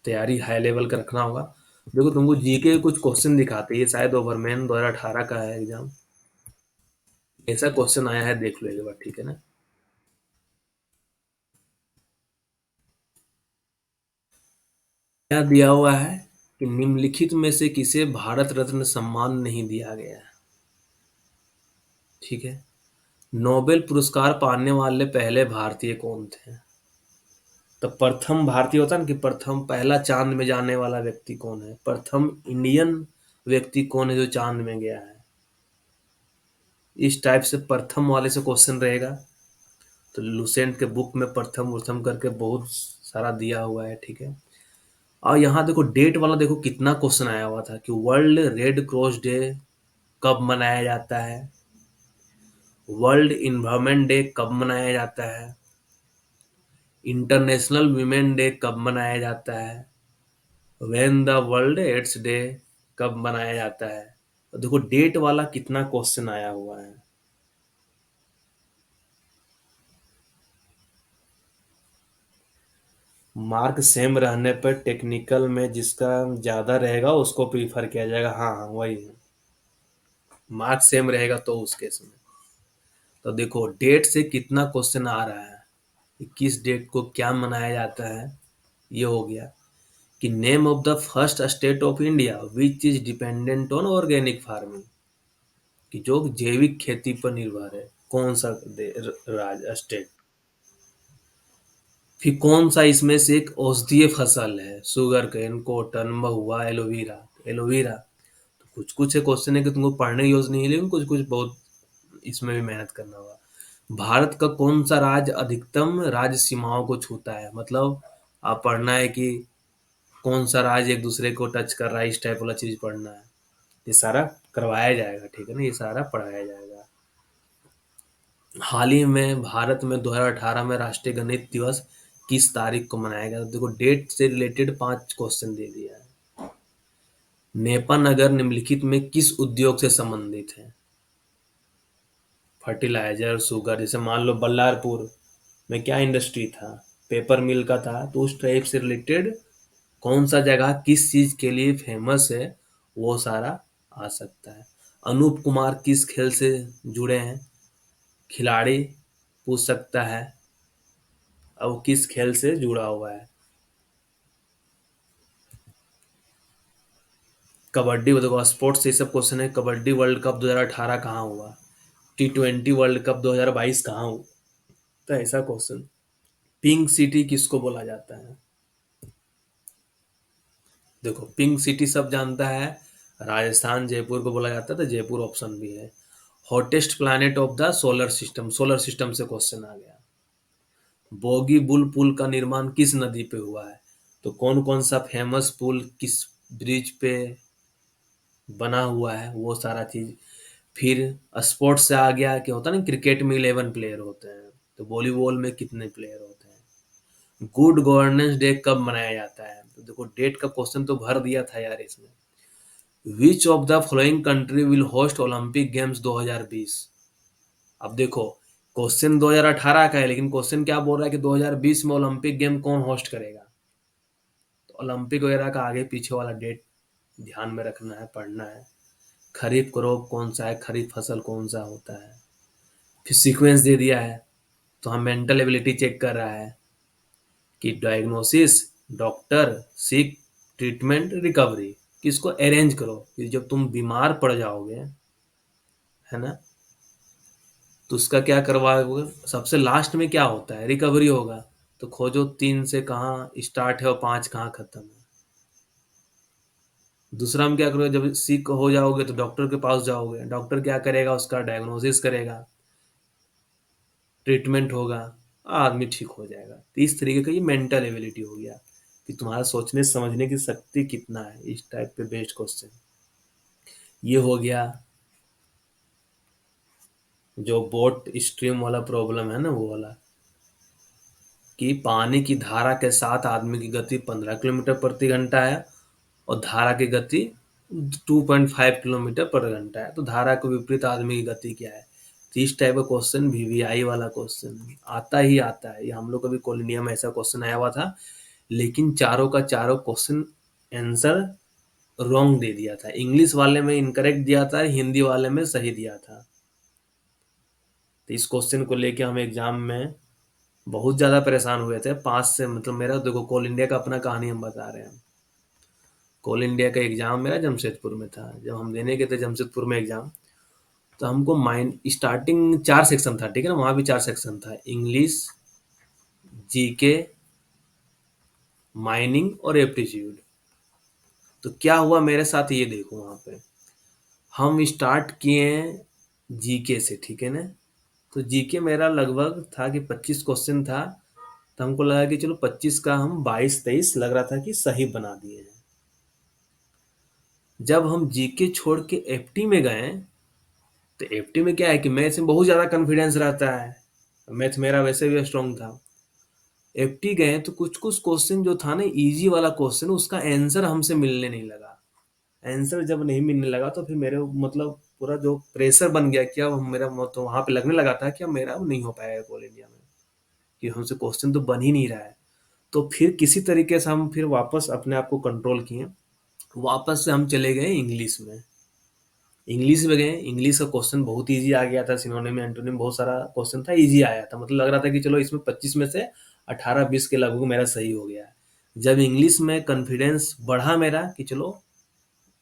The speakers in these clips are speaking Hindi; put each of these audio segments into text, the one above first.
तैयारी हाई लेवल का रखना होगा। देखो तुमको जीके के कुछ क्वेश्चन दिखाते हैं, ये शायद ओवरमैन 2018 का है एग्जाम। ऐसा क्वेश्चन आया है, देख लो एक बार, ठीक है ना। क्या दिया हुआ है कि निम्नलिखित में से किसे भारत रत्न सम्मान नहीं दिया गया है। ठीक है। नोबेल पुरस्कार पाने वाले पहले भारतीय कौन थे। तो प्रथम भारतीय होता है ना, कि प्रथम पहला चांद में जाने वाला व्यक्ति कौन है, प्रथम इंडियन व्यक्ति कौन है जो चांद में गया है। इस टाइप से प्रथम वाले से क्वेश्चन रहेगा। तो लुसेंट के बुक में प्रथम प्रथम करके बहुत सारा दिया हुआ है, ठीक है। और यहाँ देखो डेट वाला, देखो कितना क्वेश्चन आया हुआ था कि वर्ल्ड रेड क्रॉस डे कब मनाया जाता है, वर्ल्ड इन्वायरमेंट डे कब मनाया जाता है, इंटरनेशनल वीमेन डे कब मनाया जाता है, when the world AIDS day कब मनाया जाता है। तो देखो डेट वाला कितना क्वेश्चन आया हुआ है। मार्क सेम रहने पर टेक्निकल में जिसका ज्यादा रहेगा उसको प्रीफर किया जाएगा। हाँ हाँ वही है, मार्क सेम रहेगा तो उस केस में। तो देखो डेट से कितना क्वेश्चन आ रहा है कि किस डेट को क्या मनाया जाता है। ये हो गया कि name of the first state of India which is dependent on organic farming, कि जो जैविक खेती पर निर्भर है, कौन सा स्टेट। फिर कौन सा इसमें से एक औषधीय फसल है, शुगर केन, कॉटन, महुआ, एलोवेरा। एलोवेरा। तो कुछ कुछ है क्वेश्चन है कि तुमको पढ़ने की यूज नहीं है, लेकिन कुछ कुछ बहुत इसमें भी मेहनत करना होगा। भारत का कौन सा राज्य अधिकतम राज्य सीमाओं को छूता है, मतलब आप पढ़ना है कि कौन सा राज्य एक दूसरे को टच कर रहा है, इस टाइप वाला चीज पढ़ना है। ये सारा करवाया जाएगा, ठीक है ना, ये सारा पढ़ाया जाएगा। हाल ही में भारत में 2018 में राष्ट्रीय गणित दिवस किस तारीख को मनाया गया। तो देखो डेट से रिलेटेड 5 क्वेश्चन दे दिया है। नेपा नगर निम्नलिखित में किस उद्योग से संबंधित है। फर्टिलाइजर, शुगर, जैसे मान लो बल्लारपुर में क्या इंडस्ट्री था, पेपर मिल का था, तो उस टाइप से रिलेटेड कौन सा जगह किस चीज के लिए फेमस है, वो सारा आ सकता है। अनूप कुमार किस खेल से जुड़े हैं, खिलाड़ी पूछ सकता है। अब वो किस खेल से जुड़ा हुआ है। कबड्डी, देखो स्पोर्ट्स से सब क्वेश्चन है। कबड्डी वर्ल्ड कप 2018 कहाँ हुआ, T20 वर्ल्ड कप 2022 कहाँ हुआ। तो ऐसा क्वेश्चन। पिंक सिटी किसको बोला जाता है। देखो पिंक सिटी सब जानता है, राजस्थान जयपुर को बोला जाता है, तो जयपुर ऑप्शन भी है। Hottest planet of the solar system, solar system से क्वेश्चन आ गया। बोगी बुल पुल का निर्माण किस नदी पे हुआ है, तो कौन कौन सा फेमस पुल किस ब्रिज पे बना हुआ है, वो सारा चीज। फिर स्पोर्ट्स से आ गया कि होता है ना, क्रिकेट में 11 प्लेयर होते हैं, तो वॉलीबॉल में कितने प्लेयर होते हैं। गुड गवर्नेंस डे कब मनाया जाता है, तो देखो डेट का क्वेश्चन तो भर दिया था यार इसमें। विच of the following country will host Olympic games 2020। अब देखो क्वेश्चन 2018 का है, लेकिन क्वेश्चन क्या बोल रहा है कि 2020 में ओलंपिक गेम कौन होस्ट करेगा। तो ओलंपिक वगैरह का आगे पीछे वाला डेट ध्यान में रखना है, पढ़ना है। खरीफ क्रॉप कौन सा है, खरीफ फसल कौन सा होता है। फिर सीक्वेंस दे दिया है, तो हम मेंटल एबिलिटी चेक कर रहा है कि diagnosis, doctor, seek, treatment, recovery, किसको अरेंज करो कि जब तुम बीमार पड़ जाओगे, है ना, तो उसका क्या करवाओगे। सबसे लास्ट में क्या होता है, रिकवरी होगा। तो खोजो 3 से कहाँ स्टार्ट है और 5 कहाँ खत्म है। दूसरा में क्या करोगे, जब सीक हो जाओगे तो डॉक्टर के पास जाओगे, डॉक्टर क्या करेगा, उसका डायग्नोसिस करेगा, ट्रीटमेंट होगा, आदमी ठीक हो जाएगा। तो इस तरीके का ये मेंटल एबिलिटी हो गया कि तुम्हारा सोचने समझने की शक्ति कितना है, इस टाइप पे बेस्ड क्वेश्चन। ये हो गया जो बोट स्ट्रीम वाला प्रॉब्लम है ना, वो वाला कि पानी की धारा के साथ आदमी की गति 15 किलोमीटर प्रति घंटा है और धारा की गति 2.5 किलोमीटर पर घंटा है। तो धारा के विपरीत आदमी की गति क्या है। तो इस टाइप का क्वेश्चन VVI वाला क्वेश्चन आता ही आता है। ये हम लोग कभी कॉल इंडिया में ऐसा क्वेश्चन आया हुआ था लेकिन चारों का चारों क्वेश्चन आंसर रॉन्ग दे दिया था। इंग्लिश वाले में इनकरेक्ट दिया था, हिंदी वाले में सही दिया था। तो इस क्वेश्चन को लेके हम एग्जाम में बहुत ज़्यादा परेशान हुए थे। 5 से मतलब मेरा देखो, कोल इंडिया का अपना कहानी हम बता रहे हैं। कोल इंडिया का एग्ज़ाम मेरा जमशेदपुर में था। जब हम देने गए थे जमशेदपुर में एग्ज़ाम, तो हमको माइंड स्टार्टिंग 4 सेक्शन था, ठीक है ना? वहाँ भी 4 सेक्शन था, इंग्लिश, जीके, माइनिंग और एप्टीट्यूड। तो क्या हुआ मेरे साथ ये देखो वहाँ पे, हम स्टार्ट किए जीके से, ठीक है ना? तो जीके मेरा लगभग था कि 25 क्वेश्चन था। तो हमको लगा कि चलो 25 का हम 22-23 लग रहा था कि सही बना दिए हैं। जब हम जीके छोड़ के एफटी में गए, तो एफटी में क्या है कि मैथ्स में बहुत ज़्यादा कॉन्फिडेंस रहता है। मैथ मेरा वैसे भी स्ट्रांग था। एफटी गए तो कुछ कुछ क्वेश्चन जो था ना, इजी वाला क्वेश्चन, उसका आंसर हमसे मिलने नहीं लगा। आंसर जब नहीं मिलने लगा तो फिर मेरे मतलब पूरा जो प्रेशर बन गया, क्या मेरा तो वहां पे लगने लगा था कि अब मेरा नहीं हो पाएगा कोल इंडिया में, कि हमसे क्वेश्चन तो बन ही नहीं रहा है। तो फिर किसी तरीके से हम फिर वापस अपने आप को कंट्रोल किए। वापस से हम चले गए इंग्लिश में। इंग्लिश में गए, इंग्लिश का क्वेश्चन बहुत इजी आ गया था। सिनोनिम एंटोनिम बहुत सारा क्वेश्चन था, इजी आया था। मतलब लग रहा था कि चलो इसमें 25 में से 18-20 के लगभग मेरा सही हो गया है। जब इंग्लिश में कॉन्फिडेंस बढ़ा मेरा कि चलो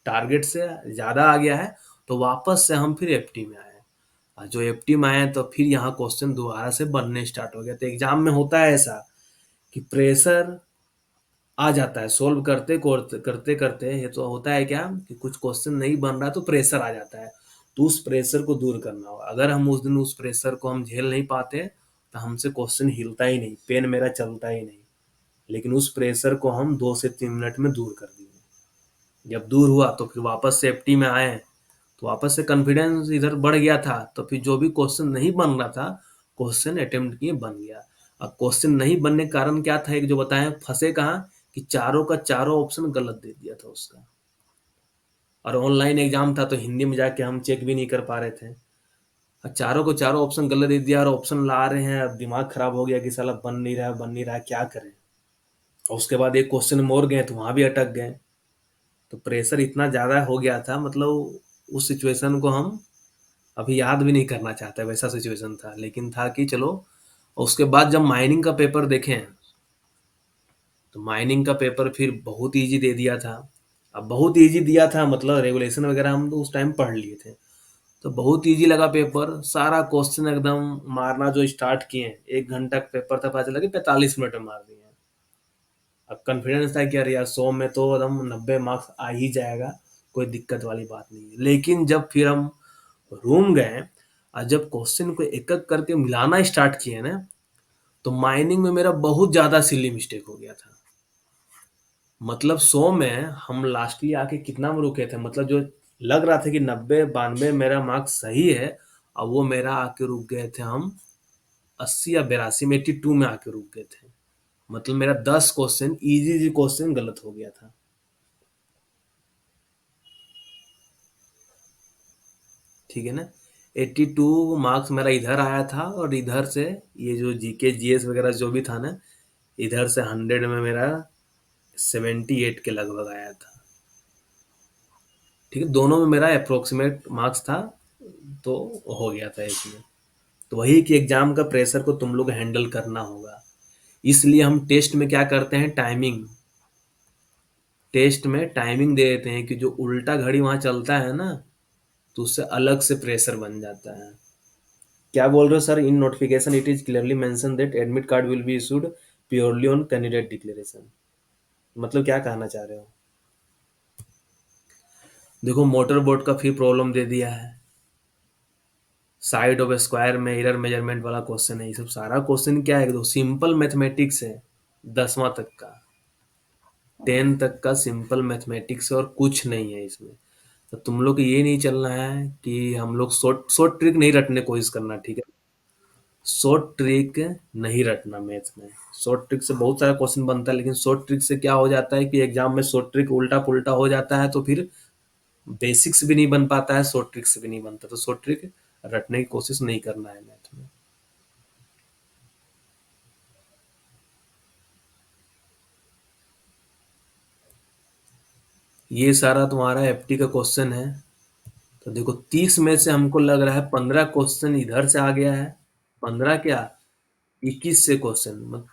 टारगेट से ज़्यादा आ गया है, तो वापस से हम फिर एफटी में आए। और जो एफटी में आए तो फिर यहाँ क्वेश्चन दोबारा से बनने स्टार्ट हो गया। तो एग्जाम में होता है ऐसा कि प्रेशर आ जाता है सोल्व करते करते करते। ये तो होता है क्या कि कुछ क्वेश्चन नहीं बन रहा तो प्रेशर आ जाता है। तो उस प्रेशर को दूर करना होगा। अगर हम उस दिन उस प्रेशर को हम झेल नहीं पाते, तो हमसे क्वेश्चन हिलता ही नहीं, पेन मेरा चलता ही नहीं। लेकिन उस प्रेशर को हम 2 से 3 मिनट में दूर कर दिए। जब दूर हुआ तो फिर वापस से एफटी में आए, तो वापस से कॉन्फिडेंस इधर बढ़ गया था। तो फिर जो भी क्वेश्चन नहीं बन रहा था, क्वेश्चन अटेम्प्ट किए बन गया। अब क्वेश्चन नहीं बनने का कारण क्या था, एक जो बताएं फंसे कहाँ, कि चारों का चारों ऑप्शन गलत दे दिया था उसका। और ऑनलाइन एग्जाम था तो हिंदी में जाके हम चेक भी नहीं कर पा रहे थे। और चारों को चारों ऑप्शन गलत दे दिया, और ऑप्शन ला रहे हैं। अब दिमाग खराब हो गया कि साला बन नहीं रहा, बन नहीं रहा, क्या करें। और उसके बाद एक क्वेश्चन में और गए तो वहां भी अटक गए। तो प्रेशर इतना ज्यादा हो गया था, मतलब उस सिचुएशन को हम अभी याद भी नहीं करना चाहते, वैसा सिचुएशन था। लेकिन था कि चलो। उसके बाद जब माइनिंग का पेपर देखें, तो माइनिंग का पेपर फिर बहुत इजी दे दिया था। अब बहुत इजी दिया था मतलब रेगुलेशन वगैरह हम तो उस टाइम पढ़ लिए थे। तो बहुत इजी लगा पेपर, सारा क्वेश्चन एकदम मारना जो स्टार्ट किए। 1 घंटा का पेपर था, पता चला कि 45 मिनट में मार दिए। अब कॉन्फिडेंस था कि अरे यार 100 में तो एकदम 90 मार्क्स आ ही जाएगा, कोई दिक्कत वाली बात नहीं है। लेकिन जब फिर हम रूम गए, और जब क्वेश्चन को एक एक करके मिलाना स्टार्ट किए ना, तो माइनिंग में मेरा बहुत ज्यादा सिली मिस्टेक हो गया था। मतलब 100 में हम लास्टली आके कितना में रुके थे, मतलब जो लग रहा था कि 90-92 मेरा मार्क्स सही है, अब वो मेरा आके रुक गए थे हम 80 या 82 में, 82 में आके रुक गए थे। मतलब मेरा 10 क्वेश्चन इजी इजी क्वेश्चन गलत हो गया था। ठीक है ना? 82 मार्क्स मेरा इधर आया था, और इधर से ये जो जीके जीएस वगैरह जो भी था ना, इधर से 100 में मेरा 78 के लगभग आया था। ठीक है, दोनों में मेरा अप्रोक्सीमेट मार्क्स था। तो हो गया था इसमें। तो वही कि एग्जाम का प्रेशर को तुम लोग हैंडल करना होगा। इसलिए हम टेस्ट में क्या करते हैं, टाइमिंग। टेस्ट में टाइमिंग दे देते हैं कि जो उल्टा घड़ी वहां चलता है ना, तो उससे अलग से प्रेशर बन जाता है। क्या बोल रहे हो sir? In notification it is clearly mention that admit card will be issued purely on candidate declaration. मतलब क्या कहना चाह रहे हो? देखो, मोटर बोर्ड का फिर प्रॉब्लम दे दिया है। साइड ऑफ स्क्वायर में एरर मेजरमेंट वाला क्वेश्चन है। ये सब सारा क्वेश्चन क्या है, सिंपल मैथमेटिक्स है। 10वां तक का, 10 तक का सिंपल मैथमेटिक्स, और कुछ नहीं है इसमें। तो तुम लोग को ये नहीं चलना है कि हम लोग शॉर्ट शॉर्ट ट्रिक नहीं रटने की कोशिश करना, ठीक है? शॉर्ट ट्रिक नहीं रटना मैथ्स में। शॉर्ट ट्रिक से बहुत सारा क्वेश्चन बनता है, लेकिन शॉर्ट ट्रिक से क्या हो जाता है कि एग्जाम में शॉर्ट ट्रिक उल्टा पुल्टा हो जाता है, तो फिर बेसिक्स भी नहीं बन पाता है, शॉर्ट ट्रिक से भी नहीं बनता। तो शॉर्ट ट्रिक रटने की कोशिश नहीं करना है मैथ में। ये सारा तुम्हारा एफटी का क्वेश्चन है। तो देखो 30 में से हमको लग रहा है 15 क्वेश्चन इधर से आ गया है। 15 क्या, 21 से क्वेश्चन, मतलब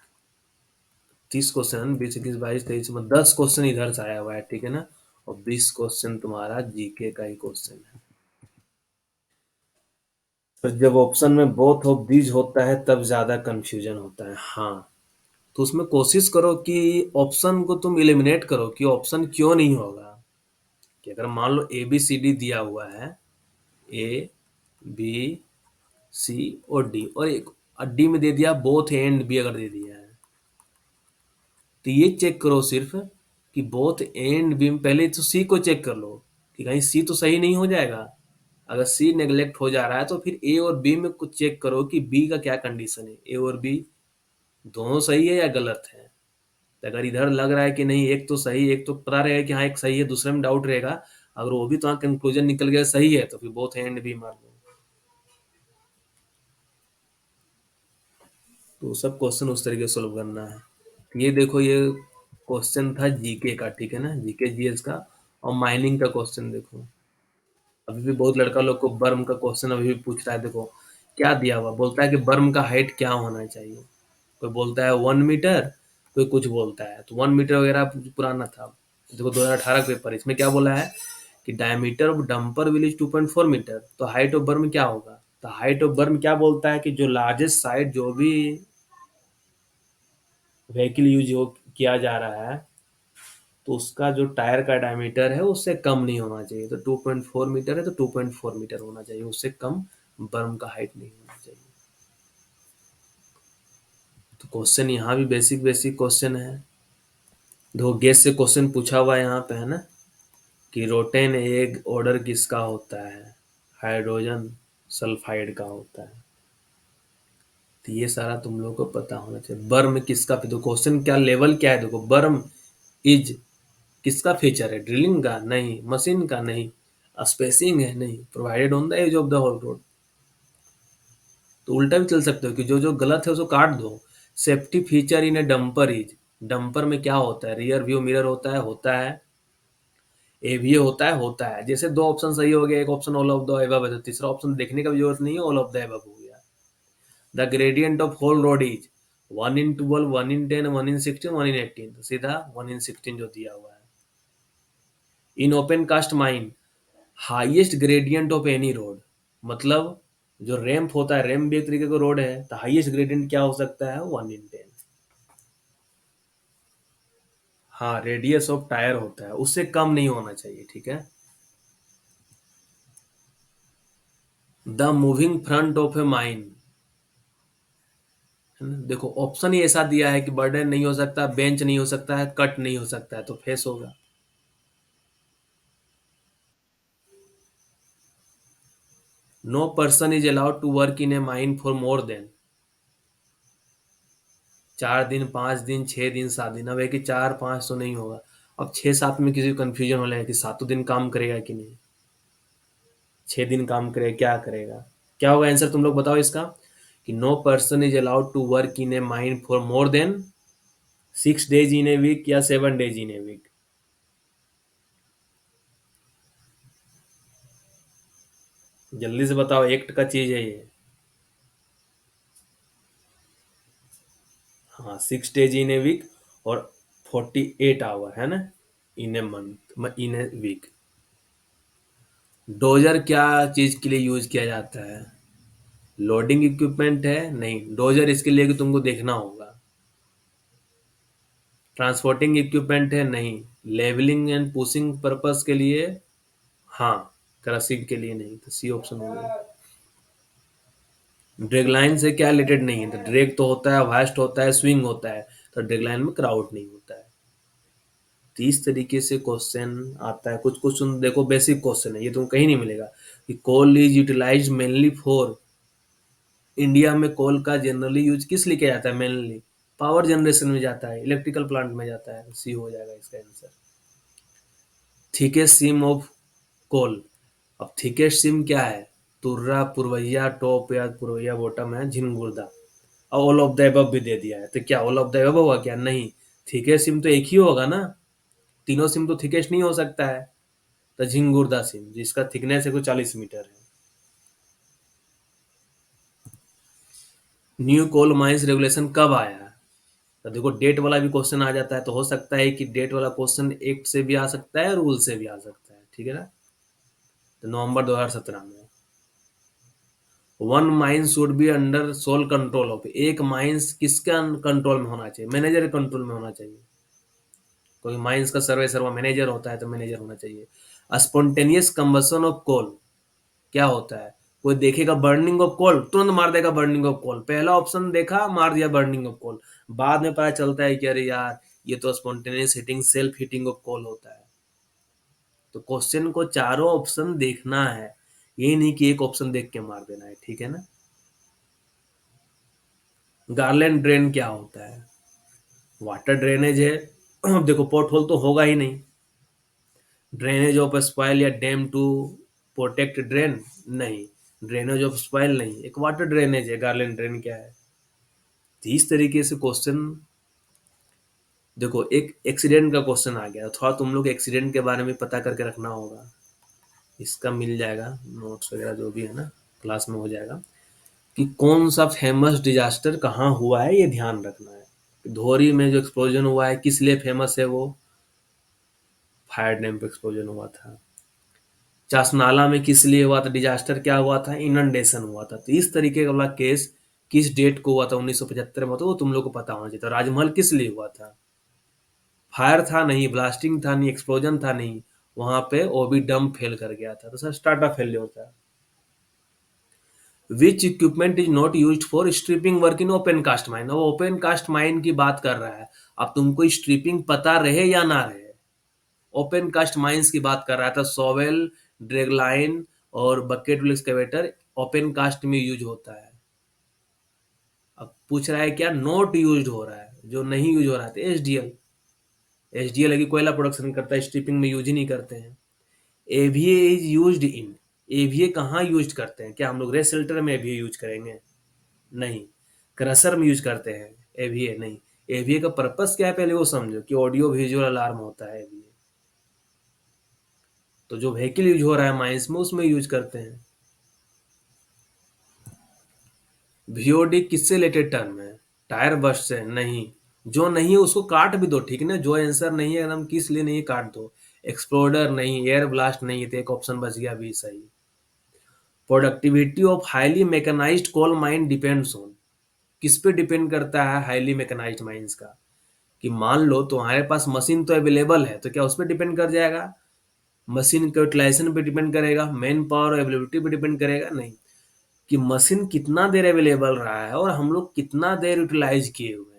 30 क्वेश्चन, 20, 21, 22, 23, मतलब 10 क्वेश्चन इधर से आया हुआ है, ठीक है ना। और 20 क्वेश्चन तुम्हारा जीके का ही क्वेश्चन है। तो जब ऑप्शन में बोथ ऑफ दीज होता है तब ज्यादा कंफ्यूजन होता है। हाँ, तो उसमें कोशिश करो कि ऑप्शन को तुम एलिमिनेट करो कि ऑप्शन क्यों नहीं होगा। कि अगर मान लो ए बी सी डी दिया हुआ है, ए बी सी और डी, और एक डी में दे दिया बोथ ए एंड बी, अगर दे दिया है तो ये चेक करो सिर्फ कि बोथ ए एंड बी में, पहले तो सी को चेक कर लो कि कहीं सी तो सही नहीं हो जाएगा। अगर सी नेग्लेक्ट हो जा रहा है तो फिर ए और बी में कुछ चेक करो कि बी का क्या कंडीशन है, ए और बी दोनों सही है या गलत है। तो अगर इधर लग रहा है कि नहीं एक तो सही, एक तो पता रहेगा कि हाँ एक सही है, दूसरे में डाउट रहेगा, अगर वो भी तो कंक्लूजन निकल गया सही है तो फिर बोथ ए एंड बी मार दो। तो सब क्वेश्चन उस तरीके से सोल्व करना है। ये देखो, ये क्वेश्चन था जीके का, ठीक है ना, जीके जीएस का। और माइनिंग का क्वेश्चन देखो, अभी भी बहुत लड़का लोग को बर्म का क्वेश्चन अभी भी पूछ रहा है। देखो क्या दिया हुआ, बोलता है कि बर्म का हाइट क्या होना चाहिए। कोई बोलता है 1 मीटर, कोई कुछ बोलता है। तो 1 मीटर वगैरह पुराना था। देखो 2018 का पेपर, इसमें क्या बोला है कि diameter of dumper wheel is 2.4 metre, तो हाइट ऑफ बर्म क्या होगा। तो हाइट ऑफ बर्म क्या बोलता है कि जो लार्जेस्ट साइड जो भी व्हीकल यूज हो किया जा रहा है, तो उसका जो टायर का डायमीटर है उससे कम नहीं होना चाहिए। तो 2.4 मीटर है तो 2.4 मीटर होना चाहिए, उससे कम बर्म का हाइट नहीं होना चाहिए। तो क्वेश्चन यहाँ भी बेसिक बेसिक क्वेश्चन है। दो गैस से क्वेश्चन पूछा हुआ है यहाँ पे, है ना, कि रोटेन एग ऑर्डर किसका होता है, हाइड्रोजन सल्फाइड का होता है। तो ये सारा तुम लोग को पता होना चाहिए। बर्म किसका, तो क्वेश्चन क्या लेवल क्या है, देखो बर्म इज किसका फीचर है, ड्रिलिंग का नहीं, मशीन का नहीं, स्पेसिंग है नहीं, provided on the edge of the whole road. तो उल्टा भी चल सकते हो कि जो जो गलत है उसको काट दो। Safety feature in A dumper is, dumper में क्या होता है, रियर व्यू मिरर होता है, एवीए होता है। जैसे दो ऑप्शन सही हो गया, एक option all of the above है, तो तीसरा ऑप्शन देखने का भी जरूरत नहीं है, ऑल ऑफ द एबव हो गया। The gradient of whole road is 1 in 12, 1 in 10, 1 in 16, 1 in 18, तो सीधा 1 in 16 जो दिया हुआ है। In open cast mine highest gradient of any road, मतलब जो रैंप होता है, रैंप भी एक तरीके का रोड है, तो हाईएस्ट ग्रेडियंट क्या हो सकता है, 1 in 10। हाँ, रेडियस ऑफ टायर होता है, उससे कम नहीं होना चाहिए, ठीक है। The moving front of A mine, है ना, देखो ऑप्शन ही ऐसा दिया है कि बर्डन नहीं हो सकता, बेंच नहीं हो सकता है, कट नहीं हो सकता है, तो फेस होगा। No person is allowed to work in a mine for more than 4 दिन, 5 दिन, 6 दिन, 7 दिन। अब है कि 4 5 तो नहीं होगा। अब 6 7 में किसी को कंफ्यूजन हो जाएगा कि 7 दिन काम करेगा कि नहीं, 6 दिन काम करेगा क्या करेगा। क्या होगा आंसर, तुम लोग बताओ इसका, कि no person is allowed to work in a mine for more than 6 days in a week या 7 days इन ए वीक। जल्दी से बताओ, एक्ट का चीज है ये। हाँ, 6 days इन ए वीक और 48 आवर, है ना, in a month, in a week. Dozer क्या चीज के लिए यूज किया जाता है, लोडिंग इक्विपमेंट है नहीं, डोजर इसके लिए कि तुमको देखना होगा। ट्रांसपोर्टिंग इक्विपमेंट है नहीं, लेवलिंग एंड पुशिंग पर्पस के लिए, हाँ, क्रसिंग के लिए नहीं, तो सी ऑप्शन हो गया। ड्रैग लाइन से क्या रिलेटेड नहीं है, तो ड्रैग तो होता है, वास्ट होता है, स्विंग होता है, तो ड्रैग लाइन में क्राउड नहीं होता है। तो इस तरीके से क्वेश्चन आता है। कुछ कुछ देखो बेसिक क्वेश्चन है, ये तुम कहीं नहीं मिलेगा। कि coal is utilise mainly for, India में कोल का जनरली यूज किस लिए किया जाता है, मेनली पावर जनरेशन में जाता है, इलेक्ट्रिकल प्लांट में जाता है, सी हो जाएगा इसका answer. Thickest seam of coal, अब थिकेस्ट सीम क्या है, तुर्रा, पुरवैया टॉप या पुरवैया बॉटम है, झिनगुर्दा। और ऑल ऑफ द अबव भी दे दिया है, तो क्या ऑल ऑफ द अबव होगा क्या, नहीं, थिकेस्ट सीम तो एक ही होगा ना। तीनों सिम तो थिकेस्ट नहीं हो सकता है, तो झिंगुरदा सिम जिसका थिकनेस है कुछ 40 मीटर है। न्यू कोल माइंस रेगुलेशन कब आया? तो देखो डेट वाला भी क्वेश्चन आ जाता है, तो हो सकता है कि डेट वाला क्वेश्चन एक्ट से भी आ सकता है, रूल से भी आ सकता है, ठीक है ना। तो नवंबर 2017 में। One mines should be under sole control of, एक माइंस किसका कंट्रोल में होना चाहिए? मैनेजर कंट्रोल में होना चाहिए। कोई माइंस का सर्वे सर्वा मैनेजर होता है तो मैनेजर होना चाहिए। स्पॉन्टेनियस कंबशन ऑफ कोल क्या होता है? कोई देखेगा बर्निंग ऑफ कोल तुरंत मार देगा बर्निंग ऑफ कोल, पहला ऑप्शन देखा मार दिया बर्निंग ऑफ कोल, बाद में पता चलता है कि अरे यार ये तो spontaneous heating self heating of coal होता है। तो क्वेश्चन को चारों ऑप्शन देखना है, ये नहीं कि एक ऑप्शन देख के मार देना है, ठीक है ना। गार्लैंड ड्रेन क्या होता है? वाटर ड्रेनेज है। देखो पोर्ट होल तो होगा ही नहीं। ड्रेनेज ऑफ स्पाइल या डैम टू प्रोटेक्ट ड्रेन, नहीं। ड्रेनेज ऑफ स्पाइल नहीं, एक वाटर ड्रेनेज है। गार्लैंड ड्रेन क्या है? तो इस तरीके से क्वेश्चन। देखो एक एक्सीडेंट का क्वेश्चन आ गया, थोड़ा तुम लोग एक्सीडेंट के बारे में पता करके रखना होगा। इसका मिल जाएगा नोट्स वगैरह जो भी है ना, क्लास में हो जाएगा कि कौन सा फेमस डिजास्टर कहाँ हुआ है, ये ध्यान रखना है। धोरी में जो एक्सप्लोजन हुआ है किस लिए फेमस है? वो फायर डैम पे एक्सप्लोजन हुआ था। चासनाला में किस लिए हुआ था डिजास्टर? क्या हुआ था? इनंडेशन हुआ था। तो इस तरीके का वाला केस किस डेट को हुआ था? 1975 में। तो वो तुम लोग को पता होना चाहिए। तो राजमहल किस लिए हुआ था? फायर था नहीं, ब्लास्टिंग था नहीं, एक्सप्लोजन था नहीं, वहां पे ओबी डम फेल कर गया था, तो सर स्टार्टअप फेल्योर था। Which equipment is not used for stripping work in open cast mine? वो ओपन कास्ट माइन की बात कर रहा है। अब तुमको स्ट्रिपिंग पता रहे या ना रहे, ओपन कास्ट माइंस की बात कर रहा था। सोवेल, ड्रैगलाइन और बकेट एक्सकेवेटर ओपन कास्ट में यूज होता है। अब पूछ रहा है क्या नॉट यूज हो रहा है? जो नहीं यूज हो रहा है एसडीएल। एसडीएल की कोयला प्रोडक्शन करता है, स्ट्रिपिंग में यूज ही नहीं करते हैं। AVA is used in, AVA कहाँ यूज करते हैं? क्या हम लोग रेस शेल्टर में एवीए यूज करेंगे? नहीं। क्रशर में यूज करते हैं एवीए? नहीं। एवीए का पर्पस क्या है पहले वो समझो, कि ऑडियो विजुअल अलार्म होता है एवीए। तो जो व्हीकल यूज हो रहा है माइंस में उसमें यूज करते हैं। वीओडी किससे रिलेटेड टर्म है? टायर बस्ट से? नहीं। जो नहीं है उसको काट भी दो, ठीक है ना। जो आंसर नहीं है एकदम किस लिए नहीं है काट दो। एक्सप्लोडर नहीं, एयर ब्लास्ट नहीं, तो एक ऑप्शन बच गया भी सही। Productivity of highly mechanised coal mine depends on, किस पे डिपेंड करता है हाईली मैकेनाइज्ड माइंस का? कि मान लो तुम्हारे पास मशीन तो अवेलेबल है, तो क्या उस पर डिपेंड कर जाएगा? मशीन के यूटिलाइजेशन पे डिपेंड करेगा? मैन पावर अवेलेबिलिटी पे डिपेंड करेगा? नहीं। कि मशीन कितना देर अवेलेबल रहा है और हम लोग कितना देर यूटिलाइज किए हुए हैं।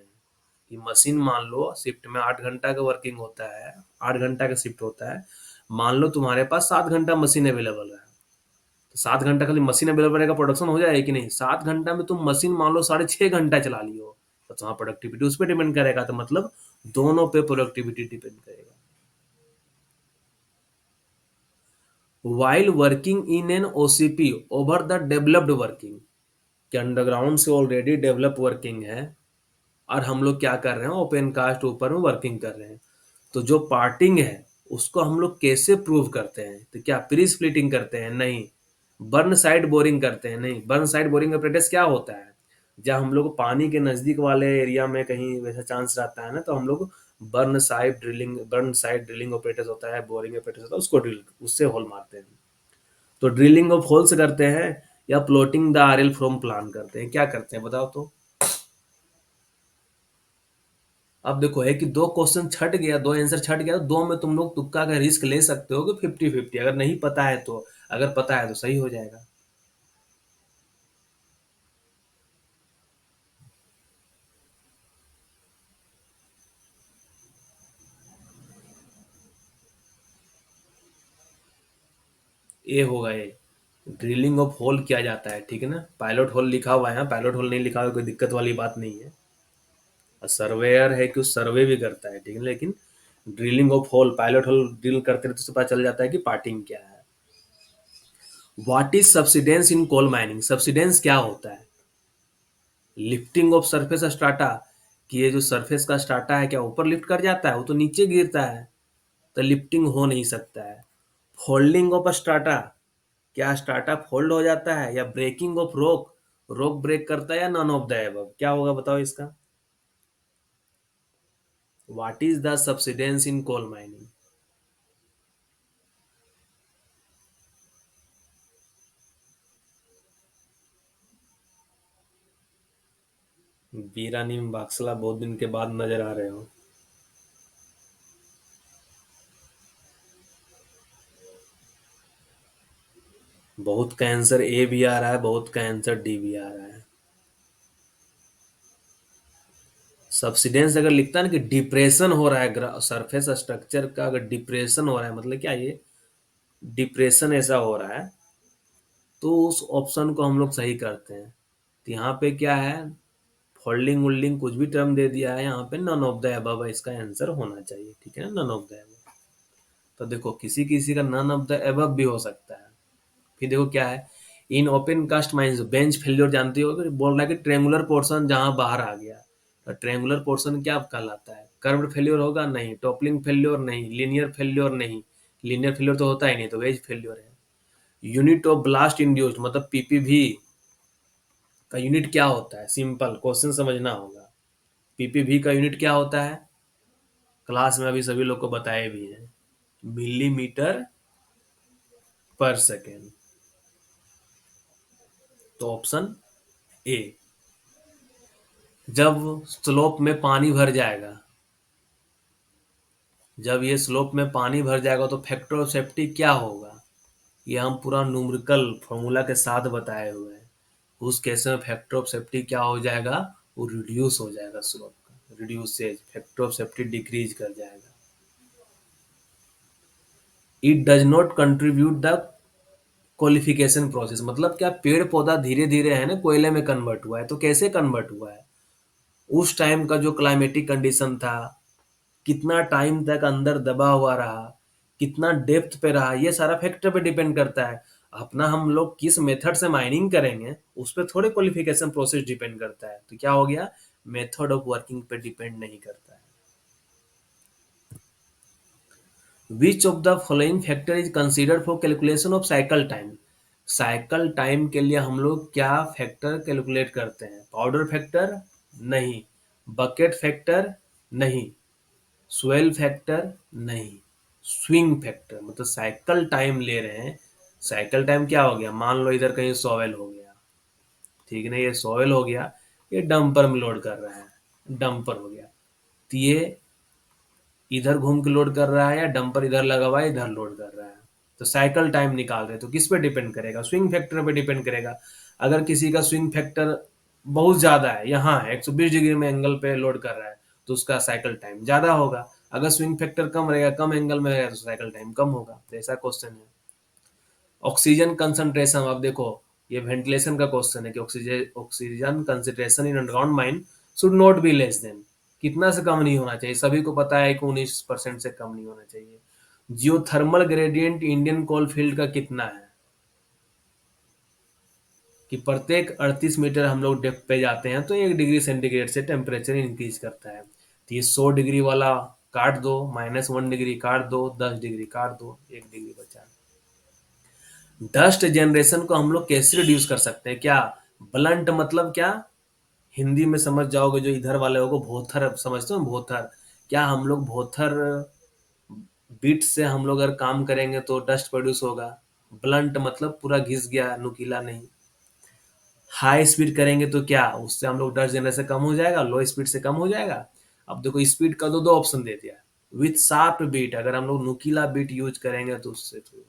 कि मशीन मान लो शिफ्ट में 8 घंटा का वर्किंग होता है, 8 घंटा का शिफ्ट होता है। मान लो तुम्हारे पास 7 घंटा मशीन अवेलेबल है, तो 7 घंटा खाली मशीन अवेलेबल रहेगा, प्रोडक्शन हो जाएगा कि नहीं? 7 घंटा में तुम मशीन मान लो 6.5 घंटा चला लियो, तो तुम्हारा प्रोडक्टिविटी उस पर डिपेंड करेगा। तो मतलब दोनों पे प्रोडक्टिविटी डिपेंड करेगा। While working in an OCP over the developed working, कि अंडरग्राउंड से ऑलरेडी डेवलप वर्किंग है और हम लोग क्या कर रहे हैं ओपन कास्ट ऊपर में वर्किंग कर रहे हैं। तो जो पार्टिंग है उसको हम लोग कैसे प्रूव करते हैं? तो क्या प्री स्प्लिटिंग करते हैं? नहीं। बर्न साइड बोरिंग करते हैं? नहीं। बर्न साइड बोरिंग का प्रैक्टिस क्या होता है? जब हम लोग पानी के नजदीक वाले एरिया में कहीं वैसा चांस रहता है ना, तो हम लोग बर्न साइड ड्रिलिंग ऑपरेटर्स होता है, बोरिंग ऑपरेटर्स होता है, उसको ड्रिल उससे होल मारते हैं। तो ड्रिलिंग ऑफ होल्स करते हैं या plotting the RL from plan करते हैं? क्या करते हैं बताओ तो। अब देखो है कि दो क्वेश्चन छट गया, दो आंसर छट गया, तो दो में तुम लोग तुक्का का रिस्क ले सकते हो कि 50-50, अगर नहीं पता है तो। अगर पता है तो सही हो जाएगा। ए होगा ए। ड्रिलिंग ऑफ होल किया जाता है, ठीक है ना। पायलट होल लिखा हुआ है, पायलट होल नहीं लिखा हुआ कोई दिक्कत वाली बात नहीं है। और सर्वेयर है कि उस सर्वे भी करता है, ठीक है, लेकिन drilling of hole pilot hole drill करते रहते तो उससे पता चल जाता है कि पार्टिंग क्या है। What is subsidence in coal mining? Subsidence क्या होता है? लिफ्टिंग ऑफ सरफेस स्ट्राटा, कि ये जो सरफेस का स्ट्राटा है क्या ऊपर लिफ्ट कर जाता है? वो तो नीचे गिरता है। तो लिफ्टिंग हो नहीं सकता है। फोल्डिंग ऑफ स्ट्राटा, क्या स्ट्राटा फोल्ड हो जाता है, या breaking of rock, rock break करता है, या नन ऑफ द एबव, क्या होगा बताओ इसका। What is the subsidence in coal mining. बीरानीम बाक्सला बहुत दिन के बाद नजर आ रहे हो। बहुत का आंसर ए भी आ रहा है, बहुत का आंसर डी भी आ रहा है। सब्सिडेंस अगर लिखता है ना कि डिप्रेशन हो रहा है सरफेस स्ट्रक्चर का, अगर डिप्रेशन हो रहा है मतलब क्या, ये डिप्रेशन ऐसा हो रहा है, तो उस ऑप्शन को हम लोग सही करते हैं। तो यहाँ पे क्या है, फोल्डिंग वोल्डिंग कुछ भी टर्म दे दिया है, यहाँ पे नन ऑफ द अबव इसका आंसर होना चाहिए, ठीक है ना, नन ऑफ द अबव। तो देखो किसी किसी का नन ऑफ द अबव भी हो सकता है। फिर देखो क्या है, in open cast mines bench failure जानते हो, कि बोल रहा है कि ट्रेंगुलर पोर्शन जहां बाहर आ गया, तो ट्रेंगुलर पोर्शन क्या कहलाता है, कर्व्ड फेल्योर होगा नहीं, टॉपलिंग फेल्योर नहीं, लीनियर फेल्योर नहीं, लीनियर फेल्योर तो होता ही नहीं, तो वेज फेल्योर है। यूनिट ऑफ ब्लास्ट इंड्यूस्ड मतलब पीपीवी का यूनिट क्या होता है, सिंपल क्वेश्चन समझना होगा। पीपीवी का यूनिट क्या होता है, क्लास में अभी सभी लोग को बताए भी हैं, मिलीमीटर पर सेकेंड। तो ऑप्शन ए। जब स्लोप में पानी भर जाएगा, जब ये स्लोप में पानी भर जाएगा तो फैक्टर ऑफ सेफ्टी क्या होगा, ये हम पूरा न्यूमेरिकल फॉर्मूला के साथ बताए हुए हैं। उस केस में फैक्टर ऑफ सेफ्टी क्या हो जाएगा, वो रिड्यूस हो जाएगा, स्लोप का reduces, factor of safety decrease कर जाएगा। It does not contribute the qualification process मतलब क्या, पेड़ पौधा धीरे धीरे है ना कोयले में कन्वर्ट हुआ है, तो कैसे कन्वर्ट हुआ है, उस टाइम का जो क्लाइमेटिक कंडीशन था, कितना टाइम तक अंदर दबा हुआ रहा, कितना डेप्थ पे रहा, ये सारा फैक्टर पे डिपेंड करता है। अपना हम लोग किस मेथड से माइनिंग करेंगे उस पर थोड़े क्वालिफिकेशन प्रोसेस डिपेंड करता है। तो क्या हो गया, मेथड ऑफ वर्किंग पे डिपेंड नहीं करता है। Which of the following factor is considered for calculation of cycle time. Cycle time के लिए हम लोग क्या फैक्टर कैलकुलेट करते हैं, पाउडर फैक्टर नहीं, बकेट फैक्टर नहीं, स्वेल फैक्टर नहीं, स्विंग फैक्टर। मतलब साइकिल टाइम ले रहे हैं, साइकिल टाइम क्या हो गया, मान लो इधर कहीं सॉवेल हो गया, ठीक है ना, ये सॉवेल हो गया, ये डंपर में लोड कर रहा है, डंपर हो गया, तो ये इधर घूम के लोड कर रहा है, या डंपर इधर लगा हुआ है इधर लोड कर रहा है। तो साइकिल टाइम निकाल रहे हैं, तो किस पे डिपेंड करेगा, स्विंग फैक्टर पे डिपेंड करेगा। अगर किसी का स्विंग फैक्टर बहुत ज्यादा है, यहाँ है 120 डिग्री में एंगल पे लोड कर रहा है, तो उसका साइकिल टाइम ज्यादा होगा। अगर स्विंग फैक्टर कम रहेगा, कम एंगल में रहेगा, तो साइकिल टाइम कम होगा। तो ऐसा क्वेश्चन है। ऑक्सीजन कंसंट्रेशन, अब देखो ये वेंटिलेशन का क्वेश्चन है कि oxygen oxygen concentration in underground mine should not be less than, कितना से कम नहीं होना चाहिए, सभी को पता है कि 19% से कम नहीं होना चाहिए। Geothermal gradient Indian coal field का कितना है, कि प्रत्येक 38 मीटर हम लोग डेप्थ पे जाते हैं तो 1 डिग्री सेंटीग्रेड से टेम्परेचर इंक्रीज करता है। तो ये 100 डिग्री वाला काट दो, -1 डिग्री काट दो, 10 डिग्री काट दो, 1 डिग्री बचा। डस्ट जनरेशन को हम लोग कैसे रिड्यूस कर सकते हैं, क्या ब्लंट मतलब क्या, हिंदी में समझ जाओगे जो इधर वाले हो, भोथर समझते हो, भोथर, क्या हम लोग भोथर बीट से हम लोग अगर काम करेंगे तो डस्ट प्रोड्यूस होगा। ब्लंट मतलब पूरा घिस गया, नुकीला नहीं। हाई स्पीड करेंगे तो क्या, उससे हम लोग डस्ट जनरेशन कम हो जाएगा, लो स्पीड से कम हो जाएगा। अब देखो स्पीड का दो दो ऑप्शन दे दिया, विथ शार्प बीट, अगर हम लोग नुकीला बीट यूज करेंगे तो उससे तो।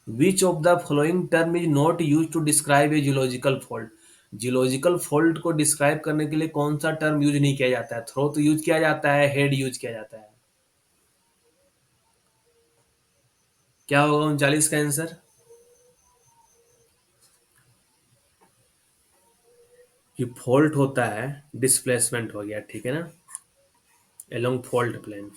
Which of the following term is not use to describe a geological fault. Geological fault को डिस्क्राइब करने के लिए कौन सा टर्म यूज नहीं किया जाता है, थ्रोट यूज किया जाता है, हेड यूज किया जाता है। क्या होगा 39 का आंसर, कि फॉल्ट होता है, डिस्प्लेसमेंट हो गया, ठीक है ना, एलोंग फॉल्ट प्लेन।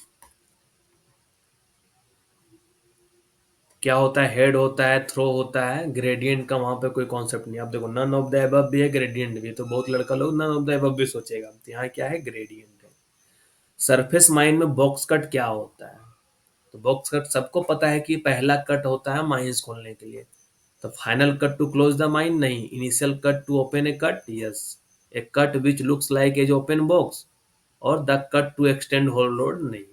क्या होता है, हेड होता है, थ्रो होता है, ग्रेडियंट का वहां पे कोई कॉन्सेप्ट नहीं। अब देखो नन ऑफ द एबव भी है, ग्रेडियंट भी है, तो बहुत लड़का लोग नन ऑफ द एबव भी सोचेगा, तो यहाँ क्या है, ग्रेडियंट है। सरफेस माइन में बॉक्स कट क्या होता है? तो बॉक्स कट सबको पता है कि पहला कट होता है माइंस खोलने के लिए। तो final cut to close the mine नहीं, initial cut to open a cut yes, a cut which looks like as open box, or the cut to extend hole load नहीं,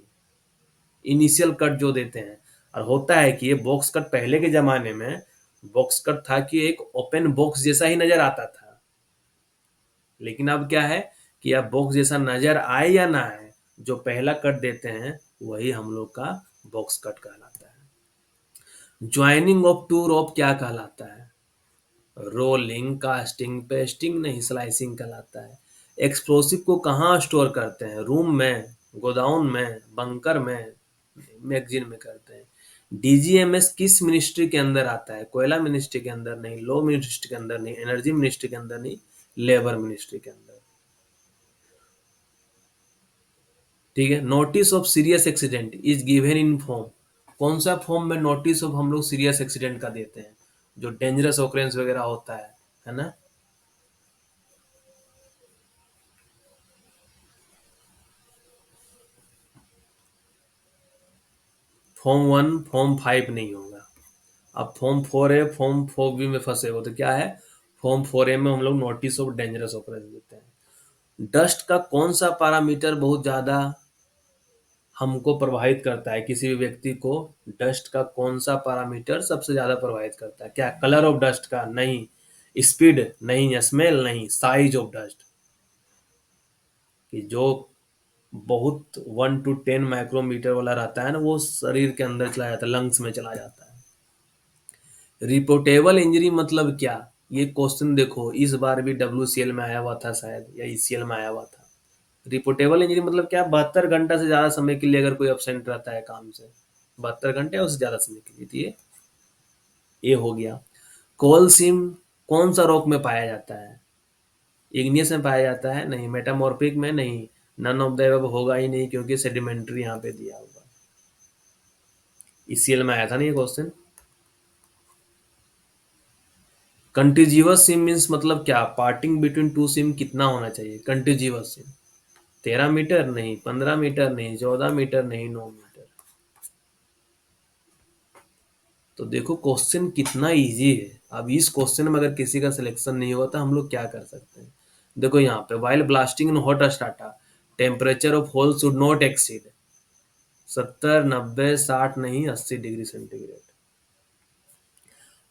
इनिशियल कट जो देते हैं। और होता है कि ये बॉक्स कट पहले के जमाने में बॉक्स कट था कि एक ओपन बॉक्स जैसा ही नजर आता था, लेकिन अब क्या है कि अब बॉक्स जैसा नजर आए या ना आए, जो पहला कट देते हैं वही हम लोग का बॉक्स कट कहलाता है। ज्वाइनिंग ऑफ टू रोप क्या कहलाता है? रोलिंग, कास्टिंग, पेस्टिंग नहीं, स्लाइसिंग कहलाता है। एक्सप्लोसिव को कहाँ स्टोर करते हैं? रूम में, गोदाउन में, बंकर में, मैगजीन में करते हैं। डीजीएमएस किस मिनिस्ट्री के अंदर आता है? कोयला मिनिस्ट्री के अंदर नहीं, लॉ मिनिस्ट्री के अंदर नहीं, एनर्जी मिनिस्ट्री के अंदर नहीं, लेबर मिनिस्ट्री के अंदर। ठीक है। Notice of serious accident is given in form, कौन सा फॉर्म में नोटिस ऑफ हम लोग सीरियस एक्सीडेंट का देते हैं? जो डेंजरस ऑकरेंस वगैरह होता है ना? फॉर्म 1 फॉर्म 5 नहीं होगा। अब फॉर्म 4 है, फॉर्म 4 भी में फंसे हो तो क्या है, फॉर्म 4A में हम लोग नोटिस ऑफ डेंजरस ऑकरेंस देते हैं। डस्ट का कौन सा पैरामीटर बहुत ज्यादा हमको प्रभावित करता है? किसी भी व्यक्ति को डस्ट का कौन सा पैरामीटर सबसे ज्यादा प्रभावित करता है? क्या कलर ऑफ डस्ट का? नहीं। स्पीड नहीं, स्मेल नहीं, साइज ऑफ डस्ट, कि जो बहुत 1 to 10 माइक्रोमीटर वाला रहता है ना, वो शरीर के अंदर चला जाता है, लंग्स में चला जाता है। रिपोर्टेबल इंजरी मतलब क्या? ये क्वेश्चन देखो इस बार भी WCL में आया हुआ था शायद, या ECL में आया हुआ था। रिपोर्टेबल इंजरी मतलब क्या? 72 घंटा से ज्यादा समय के लिए अगर कोई एब्सेंट रहता है काम से, 72 घंटे और उससे ज्यादा समय के लिए, तो ये हो गया। कोल सीम कौन सा रॉक में पाया जाता है? इग्नियस में पाया जाता है? नहीं। मेटामॉर्फिक में? नहीं। नन ऑफ द एबव होगा ही नहीं, क्योंकि सेडिमेंट्री यहाँ पे दिया हुआ। ECL में आया था ना ये क्वेश्चन। कंटिजिवस सिम मीन्स मतलब क्या? पार्टिंग बिटवीन टू सिम कितना होना चाहिए कंटिजिवस सिम? 13 मीटर नहीं, 15 मीटर नहीं, 14 मीटर नहीं, 9 मीटर। तो देखो क्वेश्चन कितना इजी है। अब इस क्वेश्चन में अगर किसी का सिलेक्शन नहीं हुआ तो हम लोग क्या कर सकते हैं? देखो यहाँ पे while blasting in hot strata, temperature of hole should not exceed 70, 90, 60 नहीं, 80 डिग्री सेंटीग्रेड।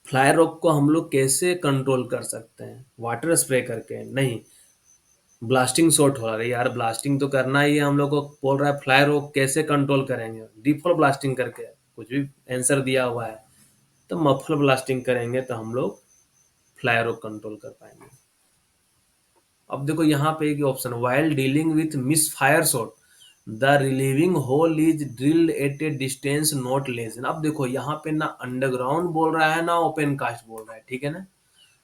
फ्लाई रॉक को हम लोग कैसे कंट्रोल कर सकते हैं? वाटर स्प्रे करके? नहीं। ब्लास्टिंग शॉट हो रहा है यार, ब्लास्टिंग तो करना ही है हम लोग को। बोल रहा है फ्लाई रॉक कैसे कंट्रोल करेंगे? डिफॉल ब्लास्टिंग करके, कुछ भी आंसर दिया हुआ है। तो मफल ब्लास्टिंग करेंगे तो हम लोग फ्लाई रॉक कंट्रोल कर पाएंगे। अब देखो यहाँ पे एक option, while dealing with misfire shot the relieving hole is drilled at a distance not less. अब देखो यहाँ पे ना अंडरग्राउंड बोल रहा है ना ओपन कास्ट बोल रहा है, ठीक है ना?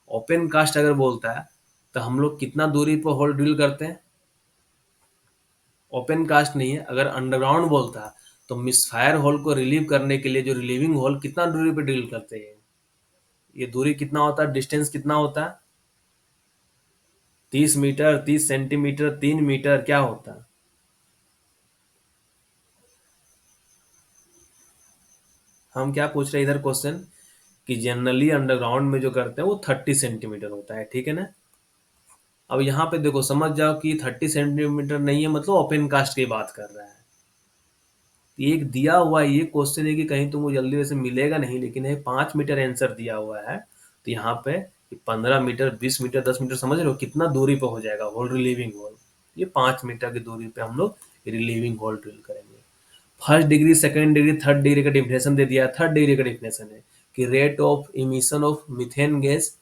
ओपन कास्ट अगर बोलता है तो हम लोग कितना दूरी पर होल ड्रिल करते हैं? ओपन कास्ट नहीं है। अगर अंडरग्राउंड बोलता है तो मिसफायर होल को रिलीव करने के लिए जो रिलीविंग होल कितना दूरी पे ड्रिल करते हैं? ये दूरी कितना होता है, डिस्टेंस कितना होता है? 30 मीटर, 30 सेंटीमीटर, 3 मीटर, क्या होता है? हम क्या पूछ रहे हैं इधर क्वेश्चन, कि जनरली अंडरग्राउंड में जो करते हैं वो 30 सेंटीमीटर होता है, ठीक है ना? अब यहाँ पे देखो समझ जाओ कि 30 सेंटीमीटर नहीं है, मतलब ओपन कास्ट की बात कर रहा है। एक दिया हुआ ये क्वेश्चन है कि कहीं तुमको जल्दी वैसे मिलेगा नहीं, लेकिन है 5 मीटर आंसर दिया हुआ है। तो यहाँ पे 15 मीटर, 20 मीटर, 10 मीटर, समझ रहे हो कितना दूरी पे हो जाएगा होल, रिलीविंग होल। ये 5 मीटर की दूरी पे हम लोग रिलीविंग होल ड्रिल करेंगे। First degree, second degree, third degree का डिफिनेशन दे दिया। थर्ड डिग्री का डिफिनेशन है कि rate of emission of methane gas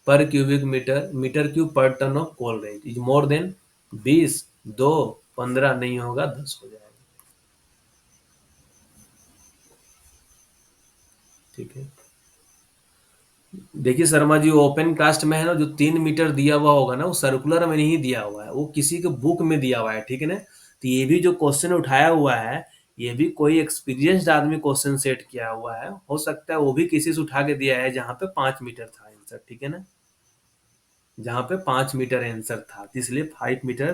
per cubic metre, metre cube per ton of coal rate is more than 20, 2, 15 नहीं होगा, 10 हो जाएगा। ठीक है। देखिए शर्मा जी, ओपन कास्ट में है ना, जो 3 मीटर दिया हुआ होगा ना, वो सर्कुलर में नहीं दिया हुआ है, वो किसी के बुक में दिया हुआ है, ठीक है ना? तो ये भी जो क्वेश्चन उठाया हुआ है, ये भी कोई एक्सपीरियंस्ड आदमी क्वेश्चन सेट किया हुआ है। हो सकता है वो भी किसी से उठा के दिया है जहां पे 5 मीटर था आंसर, ठीक है ना? जहां पे 5 मीटर आंसर था, तो इसलिए 5 मीटर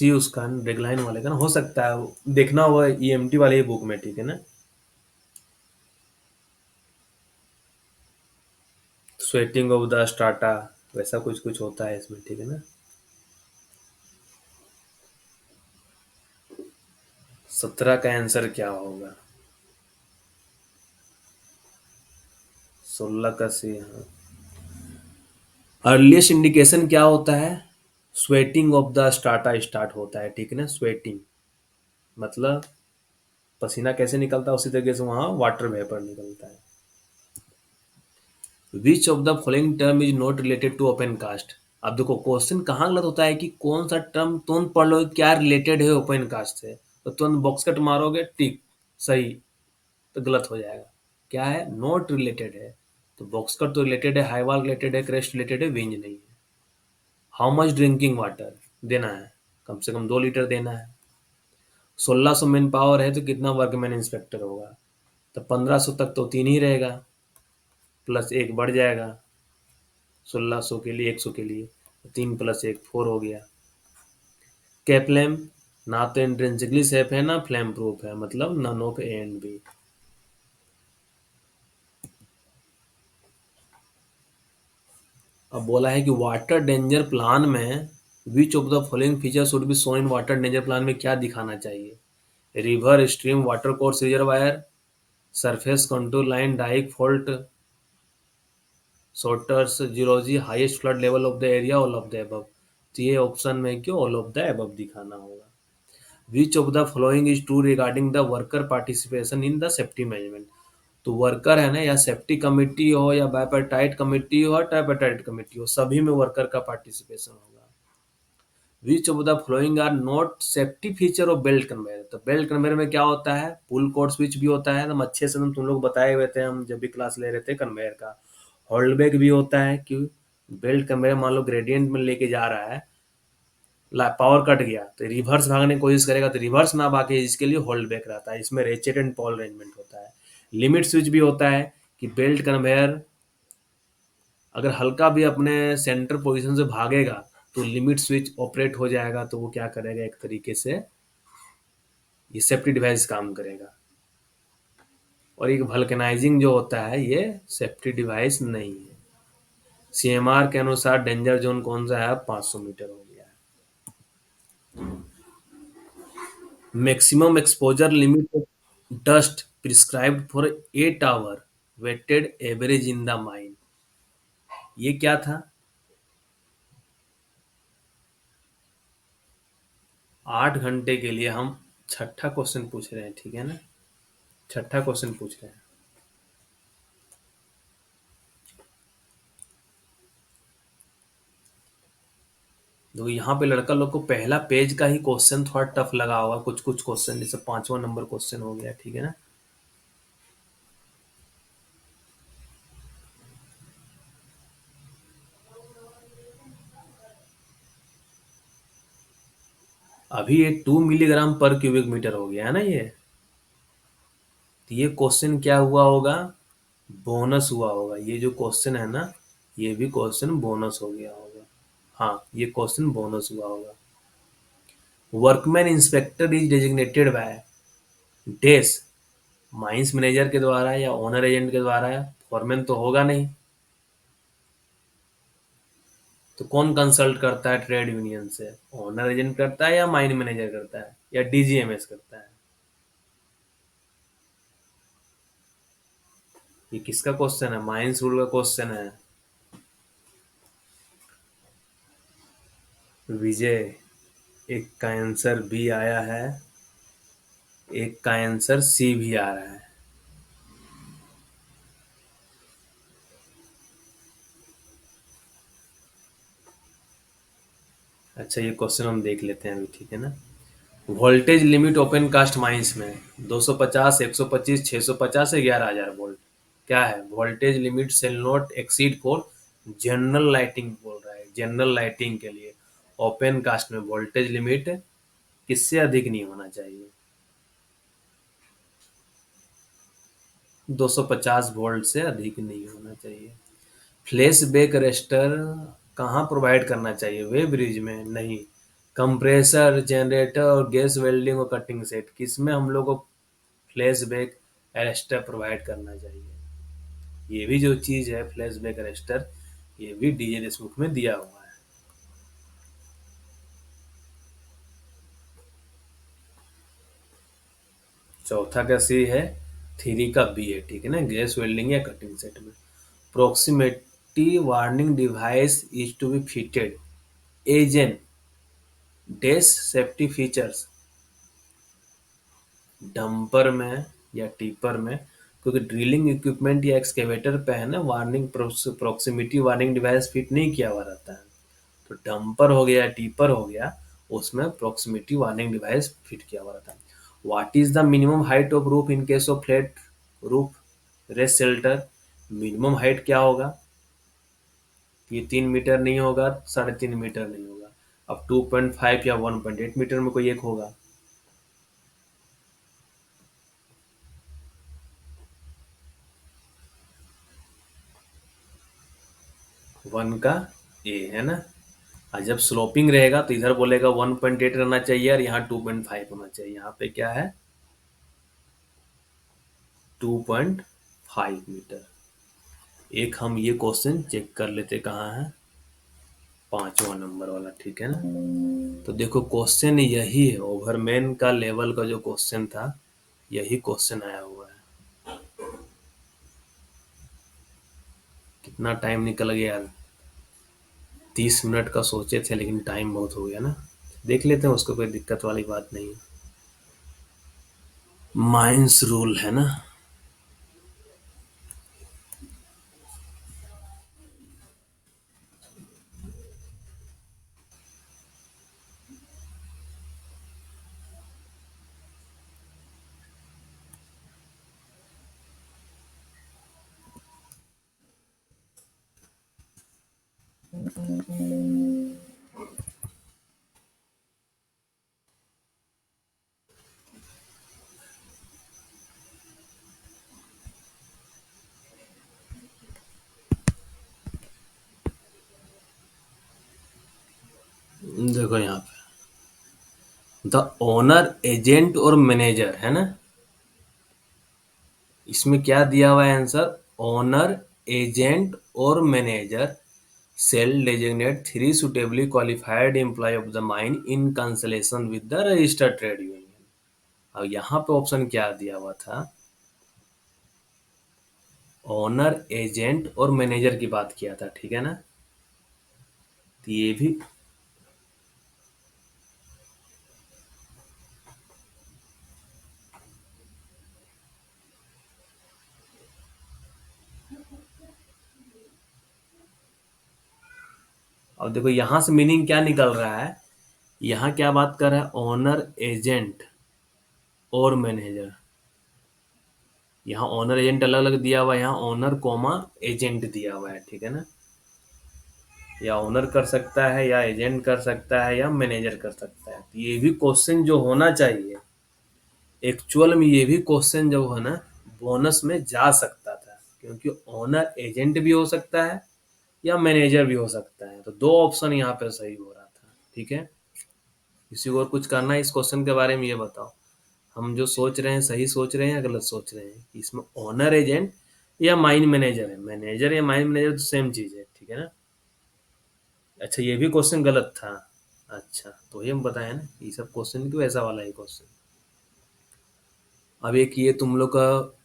सी उसका डेडलाइन वाले का ना, हो सकता है देखना हुआ ईएमटी वाले ही बुक में, ठीक है ना। स्वेटिंग ऑफ द स्टार्टा, वैसा कुछ कुछ होता है इसमें, ठीक है ना। 17 का आंसर क्या होगा? 16 का सी, हाँ। अर्लीस्ट इंडिकेशन क्या होता है? स्वेटिंग ऑफ द स्टार्टा स्टार्ट होता है, ठीक है ना। स्वेटिंग मतलब पसीना कैसे निकलता है, उसी तरीके से वहां वाटर वेपर निकलता है। Which of the following term is not related to open cast. अब देखो क्वेश्चन कहाँ गलत होता है कि कौन सा टर्म तुरंत पढ़ लो क्या रिलेटेड है ओपन कास्ट से, तो तुरंत बॉक्स कट मारोगे टिक सही, तो गलत हो जाएगा। क्या है? नॉट रिलेटेड है, तो बॉक्स कट तो रिलेटेड है, हाईवाल रिलेटेड है, क्रेस्ट रिलेटेड है, विंज नहीं है। हाउ मच ड्रिंकिंग वाटर देना है? कम से कम 2 लीटर देना है। 1600 मैन पावर है तो कितना वर्कमैन इंस्पेक्टर होगा? तो 1500 तक तो 3 ही रहेगा, प्लस 1 बढ़ जाएगा 1600 के लिए, 100 के लिए, 3 प्लस 1 4 हो गया। कैप्लैम ना तो इंट्रिंसिकली सेफ है ना फ्लेम प्रूफ है, मतलब none of A and B. अब बोला है कि वाटर डेंजर प्लान में which of the following feature should be shown in water danger plan में क्या दिखाना चाहिए? River, stream, water course, reservoir, surface contour line, dyke, fault, shutters, geology, highest flood level of the area, all of the above. तो ये ऑप्शन में क्यों ऑल ऑफ द अबव दिखाना होगा? Which of the following is true regarding the worker participation in the safety management. तो वर्कर है ना, या सेफ्टी कमिटी हो या बायपेटाइट कमिटी हो, ट्राइपेटाइट कमिटी हो, सभी में वर्कर का पार्टिसिपेशन होगा। Which of the following are not safety feature of belt conveyor. तो बेल्ट कन्वेयर में क्या होता है? पुल कोड स्विच भी होता है, एकदम अच्छे से तुम लोग बताए हुए थे हम जब भी क्लास ले रहे थे कन्वेयर का। होल्ड बैक भी होता है कि बेल्ट कन्वेयर मान लो ग्रेडियंट में लेके जा रहा है, पावर कट गया तो रिवर्स भागने की कोशिश करेगा, तो रिवर्स ना भागे इसके लिए होल्ड बैक रहता है। इसमें रेचेट एंड पॉल अरेंजमेंट होता है। लिमिट स्विच भी होता है कि बेल्ट कन्वेयर अगर हल्का भी अपने सेंटर पोजीशन से भागेगा तो लिमिट स्विच ऑपरेट हो जाएगा, तो वो क्या करेगा, एक तरीके से ये सेफ्टी डिवाइस काम करेगा। और एक वल्केनाइजिंग जो होता है ये सेफ्टी डिवाइस नहीं है। सीएमआर के अनुसार डेंजर जोन कौन सा है? 500 मीटर हो गया है। Maximum exposure limit of dust prescribed for 8 hour weighted average in the mine, ये क्या था? 8 घंटे के लिए हम छठा क्वेश्चन पूछ रहे हैं, ठीक है ना। छठा क्वेश्चन पूछ रहे हैं। तो यहाँ पे लड़का लोग को पहला पेज का ही क्वेश्चन थोड़ा टफ लगा होगा, कुछ कुछ क्वेश्चन जैसे 5वां नंबर क्वेश्चन हो गया, ठीक है ना। अभी ये 2 मिलीग्राम पर क्यूबिक मीटर हो गया है ना ये। तो ये क्वेश्चन क्या हुआ होगा? बोनस हुआ होगा। ये जो क्वेश्चन है ना, ये भी क्वेश्चन बोनस हो गया होगा। हाँ, ये क्वेश्चन बोनस हुआ होगा। Workman inspector is designated by डेस, माइंस मैनेजर के द्वारा या ओनर एजेंट के द्वारा, फॉरमैन तो होगा नहीं, तो कौन कंसल्ट करता है ट्रेड यूनियन से? ओनर एजेंट करता है या माइन मैनेजर करता है या डीजीएमएस करता है? ये किसका क्वेश्चन है? माइंस रूल का क्वेश्चन है। विजय, एक का आंसर बी आया है, एक का आंसर सी भी आ रहा है। अच्छा, ये क्वेश्चन हम देख लेते हैं अभी, ठीक है ना। Voltage limit open cast mines में 250, 125, 650 है, 11,000 वोल्ट। क्या है voltage limit? Shall not exceed for general lighting बोल रहा है, जनरल लाइटिंग के लिए ओपन कास्ट में वोल्टेज लिमिट किससे अधिक नहीं होना चाहिए? 250 वोल्ट से अधिक नहीं होना चाहिए। फ्लैश बैक रेस्टर कहाँ प्रोवाइड करना चाहिए? वेब ब्रिज में नहीं, कंप्रेसर, जनरेटर और गैस वेल्डिंग और कटिंग सेट, किसमें हम लोग को फ्लैशबैक अरेस्टर प्रोवाइड करना चाहिए? ये भी जो चीज़ है फ्लैशबैक अरेस्टर, ये भी डीजे देशमुख में दिया हुआ है। चौथा का सी है, थ्री का बी है, ठीक है ना, गैस वेल्डिंग या कटिंग सेट में proximity warning device is to be fitted as an dash safety features dumper में या टिपर में, क्योंकि ड्रिलिंग इक्विपमेंट या एक्सकेवेटर पे है ना, warning proximity warning device fit नहीं किया हुआ रहता है। तो डंपर हो गया, टिपर हो गया, उसमें प्रॉक्सिमिटी वार्निंग डिवाइस फिट किया हुआ रहता है। What is the minimum height of roof in case of flat roof rest shelter? Minimum height क्या होगा? ये 3 मीटर नहीं होगा, 3.5 मीटर नहीं होगा, अब 2.5 या 1.8 मीटर में कोई एक होगा। 1 का ए है ना। और जब स्लोपिंग रहेगा तो इधर बोलेगा 1.8 रहना चाहिए और यहाँ 2.5 होना चाहिए। यहाँ पे क्या है? 2.5 मीटर। एक हम ये क्वेश्चन चेक कर लेते कहाँ है, 5वां नंबर वाला, ठीक है ना। तो देखो क्वेश्चन यही है, ओवरमैन का लेवल का जो क्वेश्चन था, यही क्वेश्चन आया हुआ है। कितना टाइम निकल गया यार, 30 मिनट का सोचे थे लेकिन टाइम बहुत हो गया ना। देख लेते हैं, उसको कोई दिक्कत वाली बात नहीं है। माइंस रूल है ना। देखो यहाँ पे द ओनर एजेंट और मैनेजर है ना, इसमें क्या दिया हुआ है आंसर? ओनर, एजेंट और manager shall designate 3 suitably qualified employee of the mine in consultation with the registered trade union. अब यहाँ पे ऑप्शन क्या दिया हुआ था? ओनर, एजेंट और मैनेजर की बात किया था, ठीक है ना। तो ये भी, अब देखो यहाँ से मीनिंग क्या निकल रहा है, यहाँ क्या बात कर रहा है? ओनर, एजेंट और मैनेजर। यहाँ ओनर एजेंट अलग अलग दिया हुआ है, यहाँ ओनर कोमा एजेंट दिया हुआ है, ठीक है ना। या ओनर कर सकता है, या एजेंट कर सकता है, या मैनेजर कर सकता है। तो ये भी क्वेश्चन जो होना चाहिए, एक्चुअल में ये भी क्वेश्चन जो है ना, बोनस में जा सकता था, क्योंकि ओनर एजेंट भी हो सकता है या मैनेजर भी हो सकता है। तो दो ऑप्शन यहाँ पे सही हो रहा था, ठीक है। किसी को और कुछ करना है इस क्वेश्चन के बारे में, ये बताओ। हम जो सोच रहे हैं सही सोच रहे हैं या गलत सोच रहे हैं? इसमें ओनर एजेंट या माइन मैनेजर है, मैनेजर या माइन मैनेजर तो सेम चीज है, ठीक है ना। अच्छा ये भी क्वेश्चन गलत था। अच्छा तो ये हम बताए ना, ये सब क्वेश्चन क्यों ऐसा वाला है क्वेश्चन। अब एक ये तुम लोग का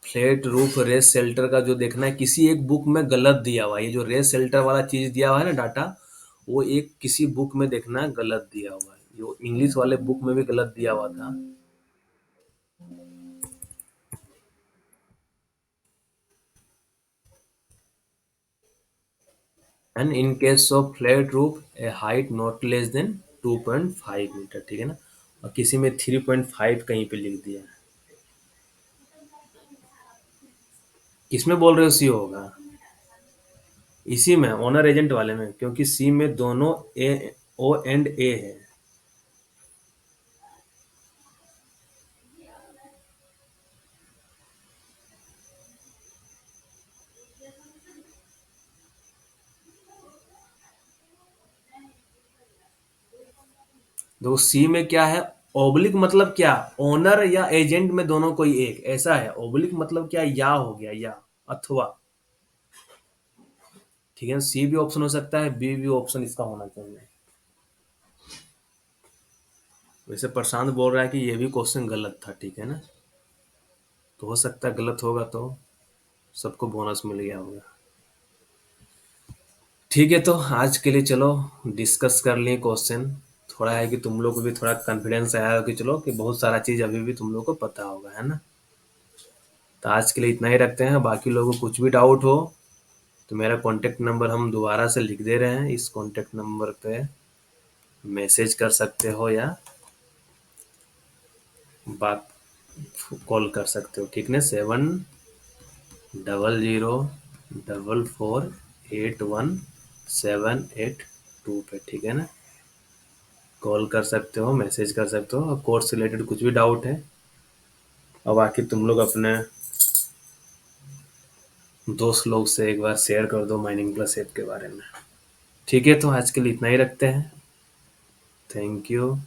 फ्लैट रूफ रेस शेल्टर का जो देखना है, किसी एक बुक में गलत दिया हुआ है। ये जो रेस शेल्टर वाला चीज दिया हुआ है ना डाटा, वो एक किसी बुक में देखना गलत दिया हुआ है, जो इंग्लिश वाले बुक में भी गलत दिया हुआ था। And in case of flat roof a height not less than 2.5 metre, ठीक है ना। और किसी में 3.5 कहीं पे लिख दिया है। किसमें बोल रहे हो सी होगा? इसी में ओनर एजेंट वाले में, क्योंकि सी में दोनों ए, ओ एंड ए है। देखो सी में क्या है, ओब्लिक मतलब क्या, ओनर या एजेंट में दोनों कोई एक, ऐसा है। ओब्लिक मतलब क्या, या हो गया, या अथवा। ठीक है, सी भी ऑप्शन हो सकता है, बी भी ऑप्शन इसका होना चाहिए। वैसे प्रशांत बोल रहा है कि ये भी क्वेश्चन गलत था, ठीक है ना, तो हो सकता है गलत होगा तो सबको बोनस मिल गया होगा। ठीक है, तो आज के लिए चलो डिस्कस कर लिए क्वेश्चन। थोड़ा है कि तुम लोग को भी थोड़ा कॉन्फिडेंस आया हो कि चलो कि बहुत सारा चीज अभी भी तुम लोग को पता होगा, है ना। तो आज के लिए इतना ही रखते हैं। बाकी लोगों को कुछ भी डाउट हो तो मेरा कॉन्टेक्ट नंबर हम दोबारा से लिख दे रहे हैं, इस कॉन्टेक्ट नंबर पे मैसेज कर सकते हो या बात कॉल कर सकते हो, ठीक ना। 70004481 782 पे, ठीक है ना। कॉल कर सकते हो, मैसेज कर सकते हो, और कोर्स से रिलेटेड कुछ भी डाउट है। और बाकी तुम लोग अपने दोस्त लोग से एक बार शेयर कर दो माइनिंग प्लस ऐप के बारे में। ठीक है, तो आज के लिए इतना ही रखते हैं। Thank you.